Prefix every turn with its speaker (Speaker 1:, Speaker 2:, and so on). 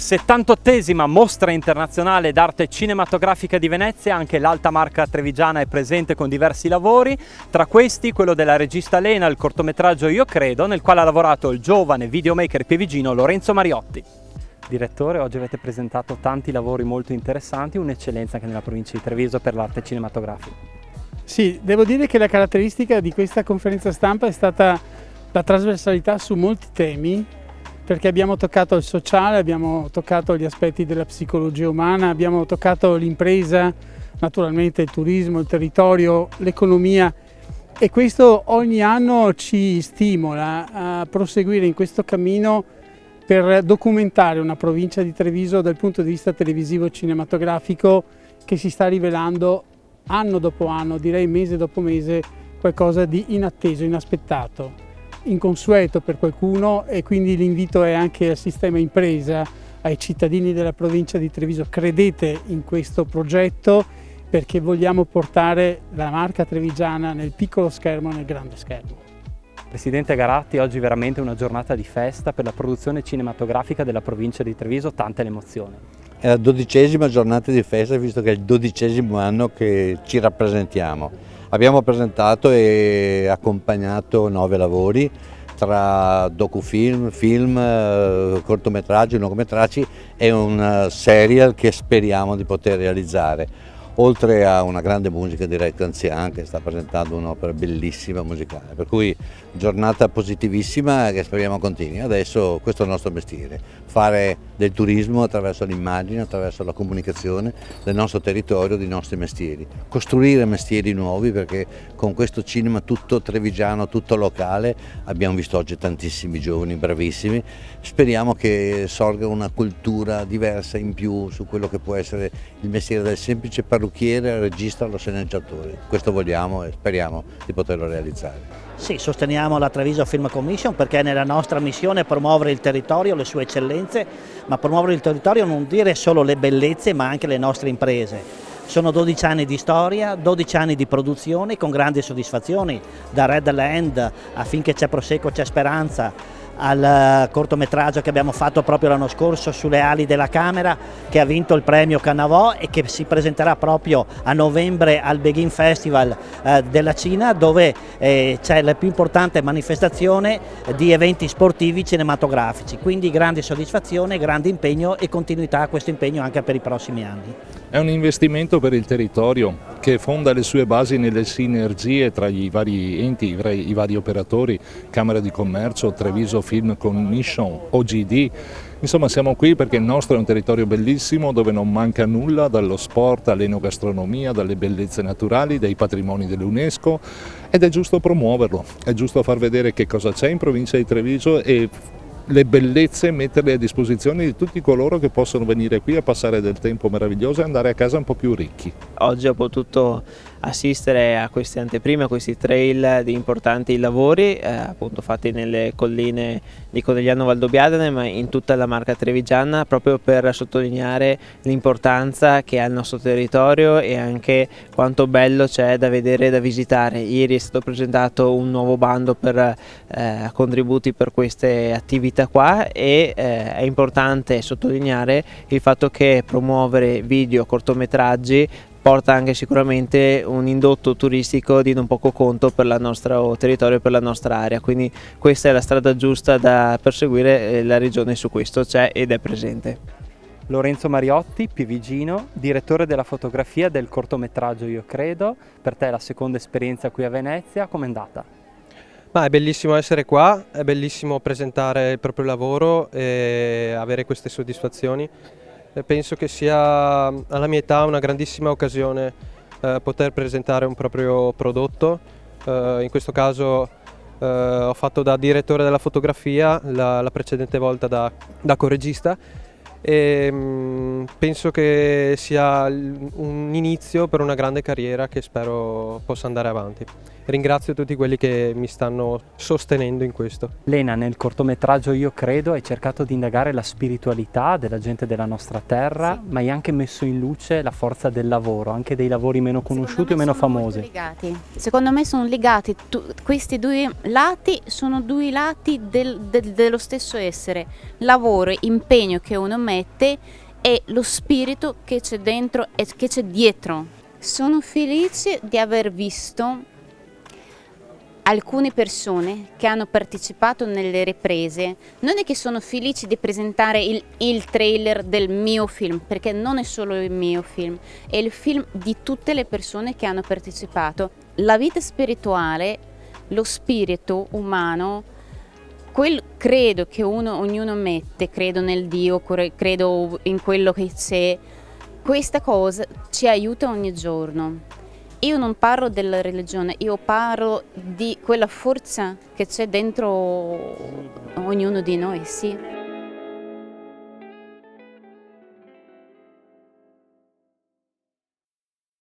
Speaker 1: 78esima Mostra Internazionale d'Arte Cinematografica di Venezia, anche l'Alta Marca Trevigiana è presente con diversi lavori, tra questi quello della regista Lena, il cortometraggio Io Credo, nel quale ha lavorato il giovane videomaker pievigino Lorenzo Mariotti. Direttore, oggi avete presentato tanti lavori molto interessanti, un'eccellenza anche nella provincia di Treviso per l'arte cinematografica.
Speaker 2: Sì, devo dire che la caratteristica di questa conferenza stampa è stata la trasversalità su molti temi, perché abbiamo toccato il sociale, abbiamo toccato gli aspetti della psicologia umana, abbiamo toccato l'impresa, naturalmente il turismo, il territorio, l'economia, e questo ogni anno ci stimola a proseguire in questo cammino per documentare una provincia di Treviso dal punto di vista televisivo e cinematografico che si sta rivelando anno dopo anno, direi mese dopo mese, qualcosa di inatteso, inaspettato, inconsueto per qualcuno, e quindi l'invito è anche al sistema impresa, ai cittadini della provincia di Treviso: credete in questo progetto, perché vogliamo portare la marca trevigiana nel piccolo schermo e nel grande schermo.
Speaker 1: Presidente Garatti, oggi è veramente una giornata di festa per la produzione cinematografica della provincia di Treviso, tante le emozioni.
Speaker 3: È la 12ª giornata di festa, visto che è il 12° anno che ci rappresentiamo. Abbiamo presentato e accompagnato 9 lavori tra docufilm, film, cortometraggi, lungometraggi e un serial che speriamo di poter realizzare. Oltre a una grande musica di Rex Anzian che sta presentando un'opera bellissima musicale, per cui giornata positivissima che speriamo continui. Adesso questo è il nostro mestiere, fare del turismo attraverso l'immagine, attraverso la comunicazione del nostro territorio, dei nostri mestieri, costruire mestieri nuovi, perché con questo cinema tutto trevigiano, tutto locale, abbiamo visto oggi tantissimi giovani bravissimi, speriamo che sorga una cultura diversa in più su quello che può essere il mestiere del semplice parrucchiere al regista, allo sceneggiatore. Questo vogliamo e speriamo di poterlo realizzare.
Speaker 4: Sì, sosteniamo la Treviso Film Commission perché nella nostra missione promuovere il territorio, le sue eccellenze, ma promuovere il territorio non dire solo le bellezze ma anche le nostre imprese. Sono 12 anni di storia, 12 anni di produzione con grandi soddisfazioni, da Red Land a Finché c'è Prosecco c'è Speranza, al cortometraggio che abbiamo fatto proprio l'anno scorso Sulle ali della Camera, che ha vinto il premio Cannavò e che si presenterà proprio a novembre al Beijing Festival della Cina, dove c'è la più importante manifestazione di eventi sportivi cinematografici. Quindi grande soddisfazione, grande impegno e continuità a questo impegno anche per i prossimi anni.
Speaker 5: È un investimento per il territorio che fonda le sue basi nelle sinergie tra i vari enti, tra i vari operatori, Camera di Commercio, Treviso Film Commission, OGD. Insomma, siamo qui perché il nostro è un territorio bellissimo dove non manca nulla, dallo sport all'enogastronomia, dalle bellezze naturali, dai patrimoni dell'UNESCO, ed è giusto promuoverlo, è giusto far vedere che cosa c'è in provincia di Treviso e le bellezze metterle a disposizione di tutti coloro che possono venire qui a passare del tempo meraviglioso e andare a casa un po' più ricchi.
Speaker 6: Oggi ho potuto assistere a queste anteprime, a questi trail di importanti lavori appunto fatti nelle colline di Conegliano Valdobbiadene, ma in tutta la Marca Trevigiana, proprio per sottolineare l'importanza che ha il nostro territorio e anche quanto bello c'è da vedere e da visitare. Ieri è stato presentato un nuovo bando per contributi per queste attività qua e è importante sottolineare il fatto che promuovere video, cortometraggi porta anche sicuramente un indotto turistico di non poco conto per il nostro territorio e per la nostra area, quindi questa è la strada giusta da perseguire, la regione su questo c'è ed è presente.
Speaker 1: Lorenzo Mariotti, pievigino, direttore della fotografia del cortometraggio Io Credo, per te è la seconda esperienza qui a Venezia, com'è andata?
Speaker 7: È bellissimo essere qua, è bellissimo presentare il proprio lavoro e avere queste soddisfazioni. Penso che sia alla mia età una grandissima occasione poter presentare un proprio prodotto. In questo caso ho fatto da direttore della fotografia, la precedente volta da coregista, e penso che sia un inizio per una grande carriera che spero possa andare avanti. Ringrazio tutti quelli che mi stanno sostenendo in questo.
Speaker 1: Lena, nel cortometraggio Io Credo hai cercato di indagare la spiritualità della gente della nostra terra, sì, ma hai anche messo in luce la forza del lavoro, anche dei lavori meno conosciuti o meno famosi.
Speaker 8: Secondo me sono legati, questi due lati sono due lati dello stesso essere, lavoro, impegno che uno mette mette e lo spirito che c'è dentro e che c'è dietro. Sono felice di aver visto alcune persone che hanno partecipato nelle riprese. Non è che sono felice di presentare il trailer del mio film, perché non è solo il mio film, è il film di tutte le persone che hanno partecipato. La vita spirituale, lo spirito umano, quel credo che ognuno mette, credo nel Dio, credo in quello che c'è, questa cosa ci aiuta ogni giorno. Io non parlo della religione, io parlo di quella forza che c'è dentro ognuno di noi, sì.